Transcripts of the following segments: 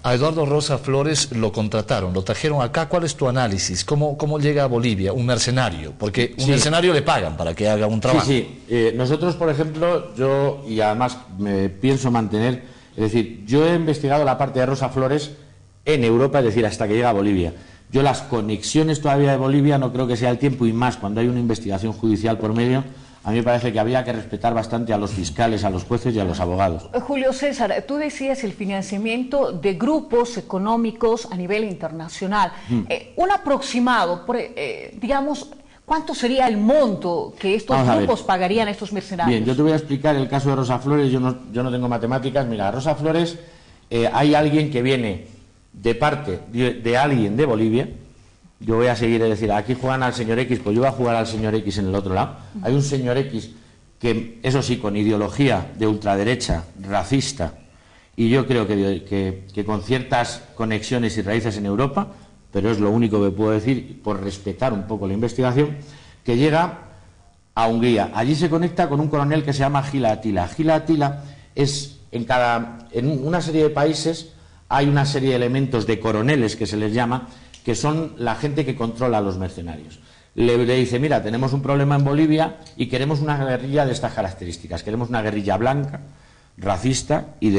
A Eduardo Rosa Flores lo contrataron, lo trajeron acá. ¿Cuál es tu análisis? ¿Cómo llega a Bolivia un mercenario? Porque un mercenario le pagan para que haga un trabajo. Nosotros, por ejemplo, yo, y además me pienso mantener, es decir, yo he investigado la parte de Rosa Flores en Europa, es decir, hasta que llega a Bolivia. Yo las conexiones todavía de Bolivia no creo que sea el tiempo, y más cuando hay una investigación judicial por medio. A mí me parece que había que respetar bastante a los fiscales, a los jueces y a los abogados. Julio César, tú decías el financiamiento de grupos económicos a nivel internacional. Un aproximado, digamos, ¿cuánto sería el monto que estos grupos pagarían a estos mercenarios? Bien, yo te voy a explicar el caso de Rosa Flores. Yo no tengo matemáticas. Mira, Rosa Flores, hay alguien que viene de parte de alguien de Bolivia. Yo voy a seguir, es decir, aquí juegan al señor X, pues yo voy a jugar al señor X en el otro lado. Hay un señor X que, eso sí, con ideología de ultraderecha, racista, y yo creo que con ciertas conexiones y raíces en Europa, pero es lo único que puedo decir, por respetar un poco la investigación, que llega a Hungría. Allí se conecta con un coronel que se llama Gila Atila. Gila Atila es, en una serie de países hay una serie de elementos de coroneles, que se les llama, que son la gente que controla a los mercenarios. Le dice, mira, tenemos un problema en Bolivia y queremos una guerrilla de estas características. Queremos una guerrilla blanca, racista y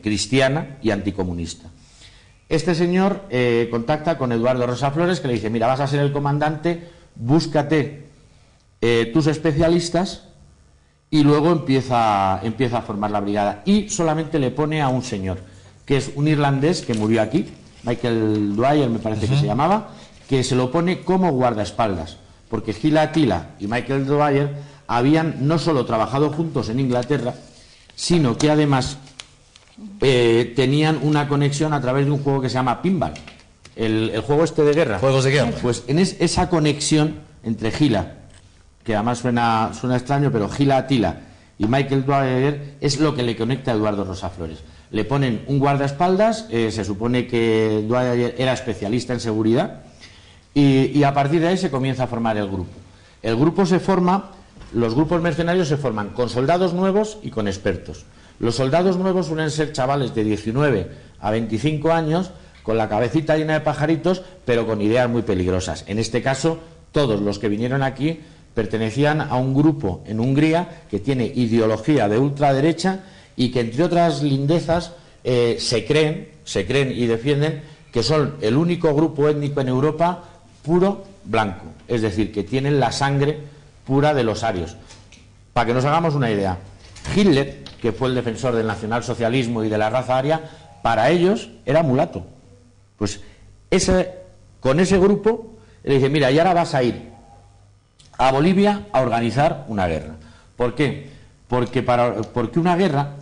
cristiana y anticomunista. Este señor contacta con Eduardo Rosa Flores, que le dice, mira, vas a ser el comandante, búscate tus especialistas, y luego empieza a formar la brigada. Y solamente le pone a un señor, que es un irlandés que murió aquí, Michael Dwyer me parece que se llamaba, que se lo pone como guardaespaldas, porque Gila Atila y Michael Dwyer habían no solo trabajado juntos en Inglaterra, sino que además tenían una conexión a través de un juego que se llama Pinball, el juego este de guerra. Juegos de guerra. Pues en esa conexión entre Gila, que además suena extraño, pero Gila Atila y Michael Dwyer es lo que le conecta a Eduardo Rosa Flores. Le ponen un guardaespaldas, se supone que Dwyer era especialista en seguridad, y a partir de ahí se comienza a formar el grupo. El grupo se forma, los grupos mercenarios se forman con soldados nuevos y con expertos. Los soldados nuevos suelen ser chavales de 19 a 25 años, con la cabecita llena de pajaritos, pero con ideas muy peligrosas. En este caso, todos los que vinieron aquí pertenecían a un grupo en Hungría que tiene ideología de ultraderecha y que, entre otras lindezas, se creen y defienden que son el único grupo étnico en Europa puro blanco, es decir, que tienen la sangre pura de los arios. Para que nos hagamos una idea, Hitler, que fue el defensor del nacionalsocialismo y de la raza aria, para ellos era mulato. Pues con ese grupo le dice, mira, y ahora vas a ir a Bolivia a organizar una guerra. ¿Por qué? Porque una guerra,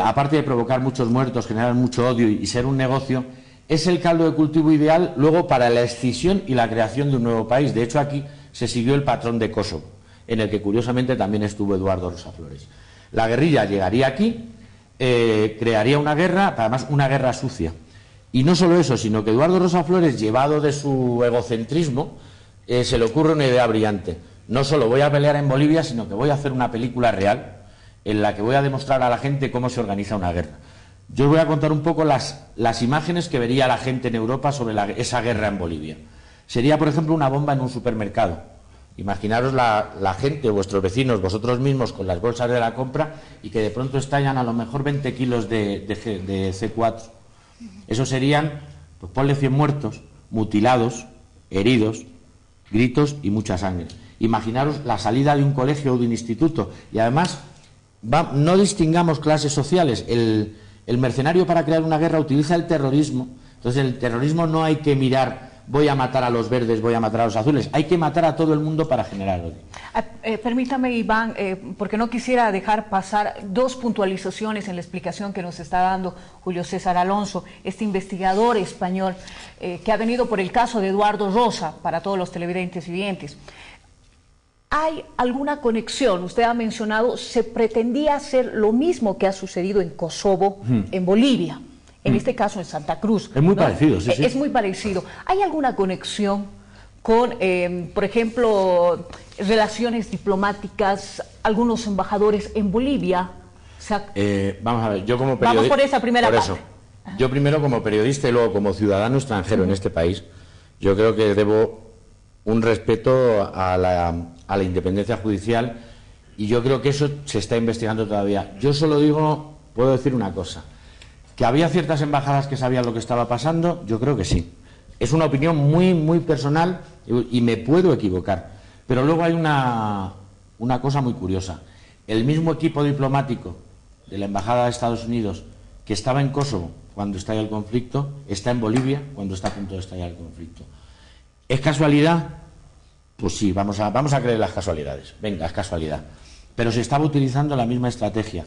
aparte de provocar muchos muertos, generar mucho odio y ser un negocio, es el caldo de cultivo ideal luego para la escisión y la creación de un nuevo país. De hecho, aquí se siguió el patrón de Kosovo, en el que curiosamente también estuvo Eduardo Rosa Flores. La guerrilla llegaría aquí, crearía una guerra, además una guerra sucia. Y no solo eso, sino que Eduardo Rosa Flores, llevado de su egocentrismo, se le ocurre una idea brillante. No solo voy a pelear en Bolivia, sino que voy a hacer una película real en la que voy a demostrar a la gente cómo se organiza una guerra. Yo os voy a contar un poco las imágenes que vería la gente en Europa sobre esa guerra en Bolivia. Sería, por ejemplo, una bomba en un supermercado. Imaginaros la gente, vuestros vecinos, vosotros mismos, con las bolsas de la compra, y que de pronto estallan a lo mejor 20 kilos de C4. Eso serían, pues ponle 100 muertos, mutilados, heridos, gritos y mucha sangre. Imaginaros la salida de un colegio o de un instituto. Y además, no distingamos clases sociales. El mercenario, para crear una guerra, utiliza el terrorismo. Entonces, el terrorismo no hay que mirar, voy a matar a los verdes, voy a matar a los azules. Hay que matar a todo el mundo para generar odio. Permítame, Iván, porque no quisiera dejar pasar dos puntualizaciones en la explicación que nos está dando Julio César Alonso, este investigador español que ha venido por el caso de Eduardo Rosa, para todos los televidentes y videntes. ¿Hay alguna conexión? Usted ha mencionado, se pretendía hacer lo mismo que ha sucedido en Kosovo, en Bolivia, en este caso en Santa Cruz. Es muy parecido, sí, sí. Es muy parecido. ¿Hay alguna conexión con, por ejemplo, relaciones diplomáticas, algunos embajadores en Bolivia? O sea, vamos a ver, yo como periodista... Vamos por esa primera parte. Yo primero como periodista y luego como ciudadano extranjero en este país, yo creo que debo un respeto a la independencia judicial y yo creo que eso se está investigando todavía. Yo solo digo, puedo decir una cosa, que había ciertas embajadas que sabían lo que estaba pasando, yo creo que sí. Es una opinión muy, muy personal y me puedo equivocar. Pero luego hay una cosa muy curiosa. El mismo equipo diplomático de la Embajada de Estados Unidos que estaba en Kosovo cuando estalla el conflicto, está en Bolivia cuando está a punto de estallar el conflicto. ¿Es casualidad? Pues sí, vamos a creer las casualidades. Venga, es casualidad. Pero se estaba utilizando la misma estrategia.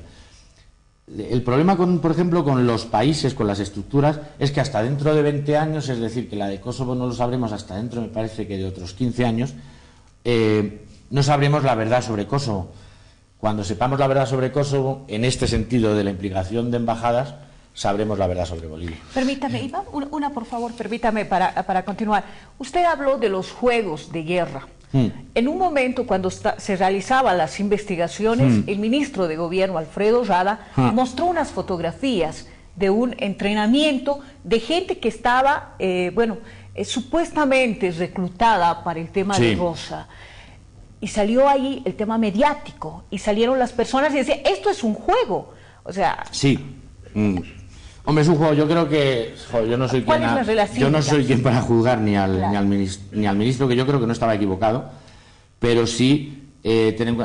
El problema, por ejemplo, con los países, con las estructuras, es que hasta dentro de 20 años, es decir, que la de Kosovo no lo sabremos hasta dentro, me parece que de otros 15 años, no sabremos la verdad sobre Kosovo. Cuando sepamos la verdad sobre Kosovo, en este sentido de la implicación de embajadas, sabremos la verdad sobre Bolivia. Permítame, Iván, una por favor, permítame para continuar. Usted habló de los juegos de guerra. En un momento cuando se realizaban las investigaciones, el ministro de Gobierno, Alfredo Rada, mostró unas fotografías de un entrenamiento de gente que estaba, supuestamente reclutada para el tema de Rosa. Y salió ahí el tema mediático, y salieron las personas y decían, esto es un juego. O sea... Sí. Hombre, es un juego, yo creo que... yo no soy quien para juzgar ni al ministro, que yo creo que no estaba equivocado, pero sí,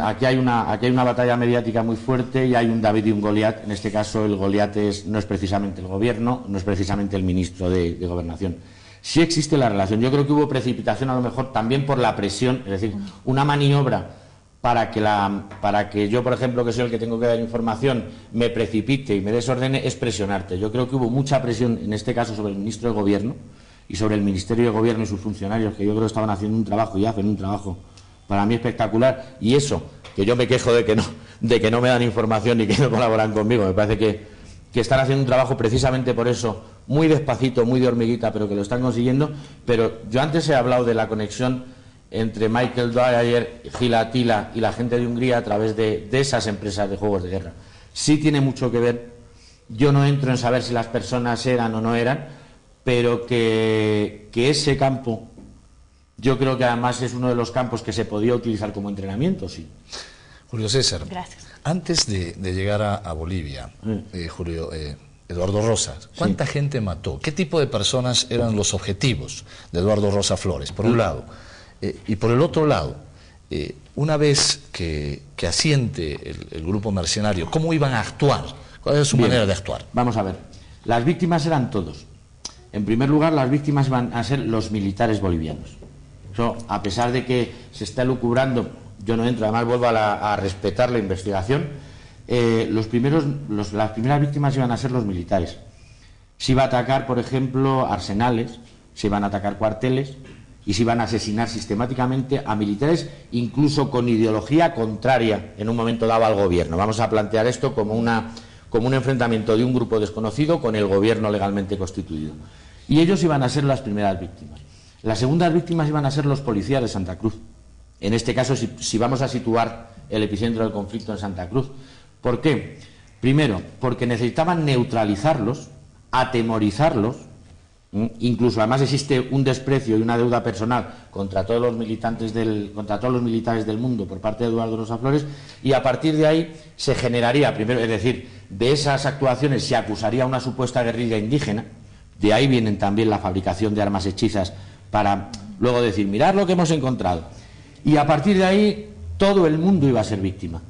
aquí hay una batalla mediática muy fuerte y hay un David y un Goliat. En este caso el Goliat no es precisamente el gobierno, no es precisamente el ministro de Gobernación. Sí existe la relación. Yo creo que hubo precipitación a lo mejor también por la presión, es decir, una maniobra para que yo, por ejemplo, que soy el que tengo que dar información, me precipite y me desordene, es presionarte. Yo creo que hubo mucha presión, en este caso, sobre el ministro de Gobierno y sobre el Ministerio de Gobierno y sus funcionarios, que yo creo que estaban haciendo un trabajo y hacen un trabajo para mí espectacular. Y eso, que yo me quejo de que no me dan información y que no colaboran conmigo, me parece que están haciendo un trabajo precisamente por eso, muy despacito, muy de hormiguita, pero que lo están consiguiendo. Pero yo antes he hablado de la conexión entre Michael Dwyer, Gila Atila y la gente de Hungría a través de esas empresas de juegos de guerra. Sí tiene mucho que ver. Yo no entro en saber si las personas eran o no eran, pero que ese campo, yo creo que además es uno de los campos que se podía utilizar como entrenamiento, sí. Julio César, gracias. Antes de llegar a Bolivia, Eduardo Rosa, ¿cuánta gente mató? ¿Qué tipo de personas eran los objetivos de Eduardo Rosa Flores, por un lado? Y por el otro lado, una vez que asiente el grupo mercenario, ¿cómo iban a actuar? ¿Cuál es su manera de actuar? Vamos a ver, las víctimas eran todos. En primer lugar, las víctimas iban a ser los militares bolivianos. Eso, a pesar de que se está elucubrando, yo no entro, además vuelvo a respetar la investigación, las primeras víctimas iban a ser los militares. Se iba a atacar, por ejemplo, arsenales, se iban a atacar cuarteles, y se iban a asesinar sistemáticamente a militares, incluso con ideología contraria en un momento dado al gobierno. Vamos a plantear esto como un enfrentamiento de un grupo desconocido con el gobierno legalmente constituido. Y ellos iban a ser las primeras víctimas. Las segundas víctimas iban a ser los policías de Santa Cruz. En este caso, si vamos a situar el epicentro del conflicto en Santa Cruz. ¿Por qué? Primero, porque necesitaban neutralizarlos, atemorizarlos. Incluso además existe un desprecio y una deuda personal contra todos los militares del mundo por parte de Eduardo Rosa Flores, y a partir de ahí se generaría, primero, es decir, de esas actuaciones se acusaría una supuesta guerrilla indígena, de ahí vienen también la fabricación de armas hechizas para luego decir, mirad lo que hemos encontrado, y a partir de ahí todo el mundo iba a ser víctima.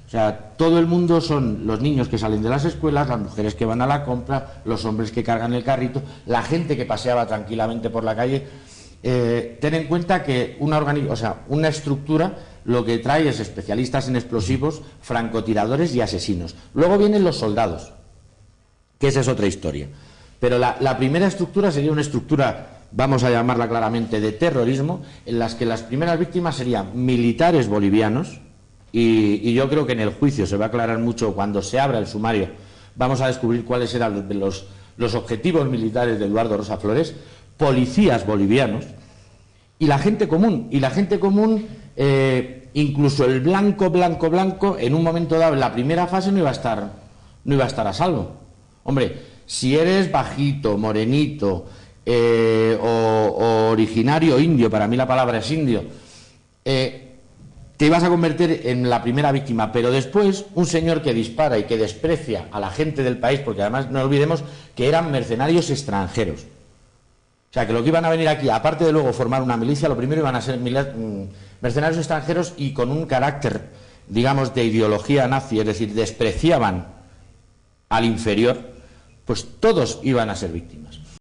O sea, todo el mundo son los niños que salen de las escuelas, las mujeres que van a la compra, los hombres que cargan el carrito, la gente que paseaba tranquilamente por la calle. Ten en cuenta que una estructura lo que trae es especialistas en explosivos, francotiradores y asesinos. Luego vienen los soldados, que esa es otra historia. Pero la primera estructura sería una estructura, vamos a llamarla claramente, de terrorismo, en las que las primeras víctimas serían militares bolivianos. Y yo creo que en el juicio se va a aclarar mucho cuando se abra el sumario. Vamos a descubrir cuáles eran los objetivos militares de Eduardo Rosa Flores, policías bolivianos y la gente común. Y la gente común, incluso el blanco, en un momento dado, en la primera fase no iba a estar a salvo. Hombre, si eres bajito, morenito, o originario indio, para mí la palabra es indio, te ibas a convertir en la primera víctima. Pero después, un señor que dispara y que desprecia a la gente del país, porque además no olvidemos que eran mercenarios extranjeros. O sea, que lo que iban a venir aquí, aparte de luego formar una milicia, lo primero iban a ser mercenarios extranjeros y con un carácter, digamos, de ideología nazi, es decir, despreciaban al inferior, pues todos iban a ser víctimas.